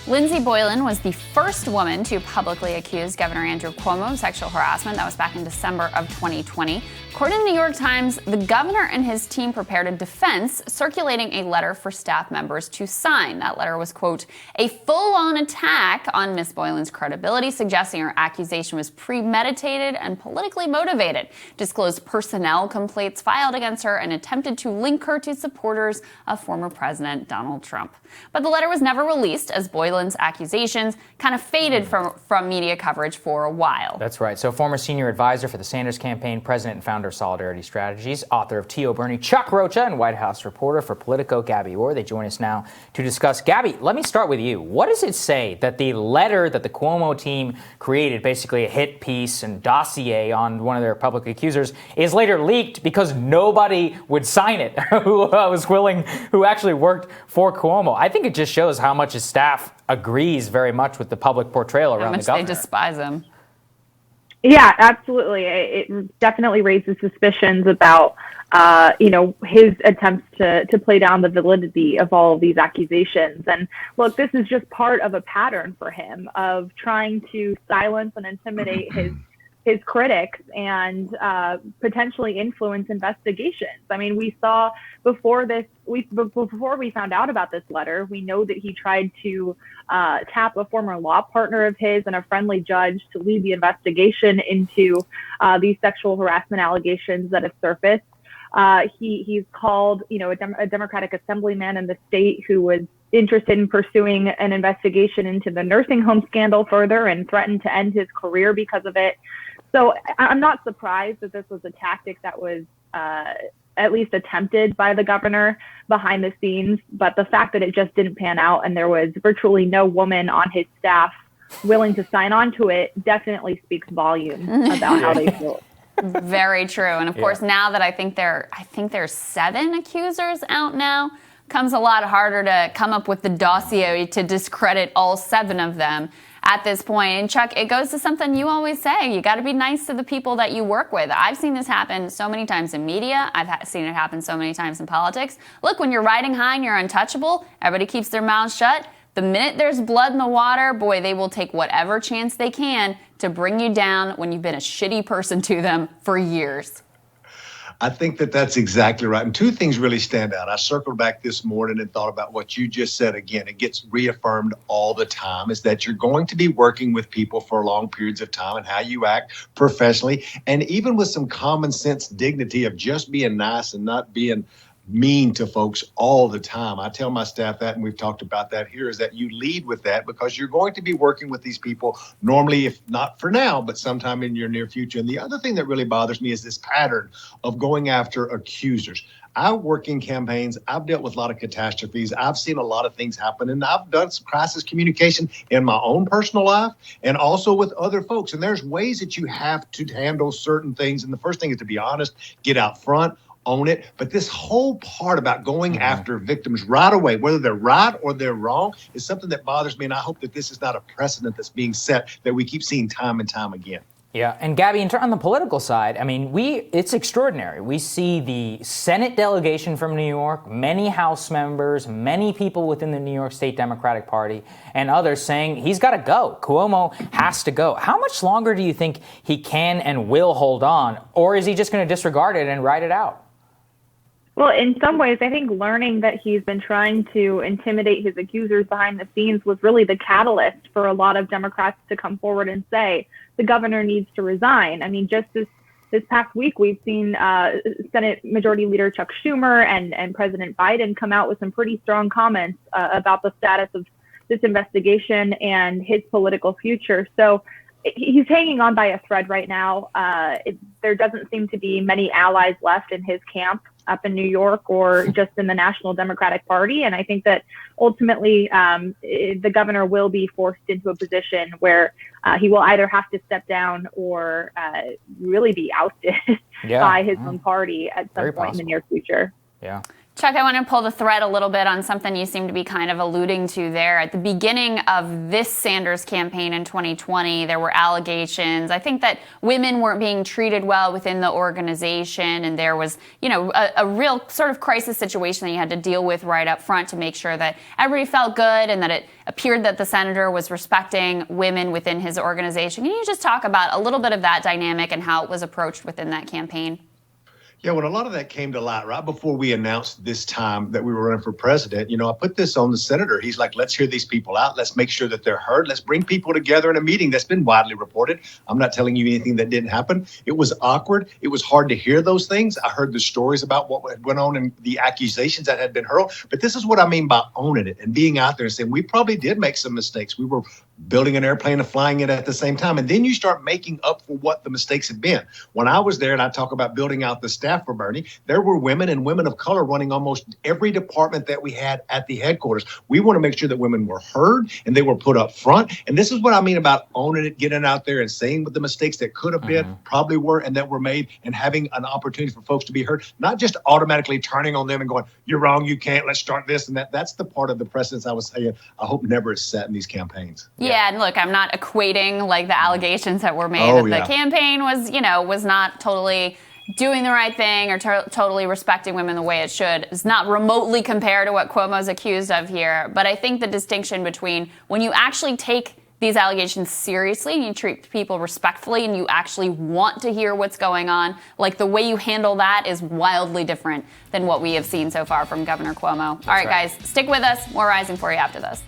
Lindsey Boylan was the first woman to publicly accuse Governor Andrew Cuomo of sexual harassment. That was back in December of 2020. According to the New York Times, the governor and his team prepared a defense, circulating a letter for staff members to sign. That letter was, quote, a full-on attack on Ms. Boylan's credibility, suggesting her accusation was premeditated and politically motivated, disclosed personnel complaints filed against her, and attempted to link her to supporters of former President Donald Trump. But the letter was never released, as Boylan's accusations kind of faded from media coverage for a while. That's right. So former senior advisor for the Sanders campaign, president and founder of Solidarity Strategies, author of T.O. Bernie, Chuck Rocha, and White House reporter for Politico, Gabby Orr. They join us now to discuss. Gabby, let me start with you. What does it say that the letter that the Cuomo team created, basically a hit piece and dossier on one of their public accusers, is later leaked because nobody would sign it who actually worked for Cuomo? I think it just shows how much his staff agrees very much with the public portrayal around the governor. How much they despise him. Yeah, absolutely. It definitely raises suspicions about, his attempts to play down the validity of all of these accusations. And look, this is just part of a pattern for him of trying to silence and intimidate his critics and potentially influence investigations. I mean, we saw before we found out about this letter, we know that he tried to tap a former law partner of his and a friendly judge to lead the investigation into these sexual harassment allegations that have surfaced. He's called, a Democratic assemblyman in the state who was interested in pursuing an investigation into the nursing home scandal further and threatened to end his career because of it. So I'm not surprised that this was a tactic that was at least attempted by the governor behind the scenes. But the fact that it just didn't pan out and there was virtually no woman on his staff willing to sign on to it definitely speaks volumes about how they feel. Very true. And of course, now that I think there's 7 accusers out now, comes a lot harder to come up with the dossier to discredit all 7 of them at this point. And Chuck, it goes to something you always say. You got to be nice to the people that you work with. I've seen this happen so many times in media. I've seen it happen so many times in politics. Look, when you're riding high and you're untouchable, everybody keeps their mouths shut. The minute there's blood in the water, boy, they will take whatever chance they can to bring you down when you've been a shitty person to them for years. I think that's exactly right. And 2 things really stand out. I circled back this morning and thought about what you just said again. It gets reaffirmed all the time, is that you're going to be working with people for long periods of time and how you act professionally. And even with some common sense dignity of just being nice and not being mean to folks all the time. I tell my staff that, and we've talked about that here, is that you lead with that because you're going to be working with these people normally, if not for now, but sometime in your near future. And the other thing that really bothers me is this pattern of going after accusers. I work in campaigns. I've dealt with a lot of catastrophes. I've seen a lot of things happen, and I've done some crisis communication in my own personal life and also with other folks. And there's ways that you have to handle certain things. And the first thing is to be honest, get out front, own it. But this whole part about going after victims right away, whether they're right or they're wrong, is something that bothers me. And I hope that this is not a precedent that's being set that we keep seeing time and time again. Yeah, and Gabby, on the political side, I mean, it's extraordinary. We see the Senate delegation from New York, many House members, many people within the New York State Democratic Party, and others saying he's got to go. Cuomo has to go. How much longer do you think he can and will hold on, or is he just going to disregard it and ride it out? Well, in some ways, I think learning that he's been trying to intimidate his accusers behind the scenes was really the catalyst for a lot of Democrats to come forward and say the governor needs to resign. I mean, just this past week, we've seen Senate Majority Leader Chuck Schumer and President Biden come out with some pretty strong comments about the status of this investigation and his political future. So he's hanging on by a thread right now. There doesn't seem to be many allies left in his camp up in New York or just in the National Democratic Party. And I think that ultimately the governor will be forced into a position where he will either have to step down or really be ousted by his own party at some point in the near future. Yeah. Chuck, I want to pull the thread a little bit on something you seem to be kind of alluding to there. At the beginning of this Sanders campaign in 2020, there were allegations. I think that women weren't being treated well within the organization, and there was, a real sort of crisis situation that you had to deal with right up front to make sure that everybody felt good and that it appeared that the senator was respecting women within his organization. Can you just talk about a little bit of that dynamic and how it was approached within that campaign? Yeah, when a lot of that came to light, right before we announced this time that we were running for president, I put this on the senator. He's like, let's hear these people out. Let's make sure that they're heard. Let's bring people together in a meeting. That's been widely reported. I'm not telling you anything that didn't happen. It was awkward. It was hard to hear those things. I heard the stories about what went on and the accusations that had been hurled. But this is what I mean by owning it and being out there and saying, we probably did make some mistakes. We were building an airplane and flying it at the same time. And then you start making up for what the mistakes had been. When I was there and I talk about building out the staff for Bernie, there were women and women of color running almost every department that we had at the headquarters. We want to make sure that women were heard and they were put up front. And this is what I mean about owning it, getting out there and saying what the mistakes that could have been, probably were, and that were made, and having an opportunity for folks to be heard, not just automatically turning on them and going, you're wrong, you can't, let's start this and that. That's the part of the precedence I was saying I hope never is set in these campaigns. Yeah, and look, I'm not equating like the allegations that were made that the campaign was not totally doing the right thing or totally respecting women the way it should. It's not remotely compared to what Cuomo's accused of here. But I think the distinction between when you actually take these allegations seriously and you treat people respectfully and you actually want to hear what's going on, like the way you handle that is wildly different than what we have seen so far from Governor Cuomo. All right, guys, stick with us. More Rising for you after this.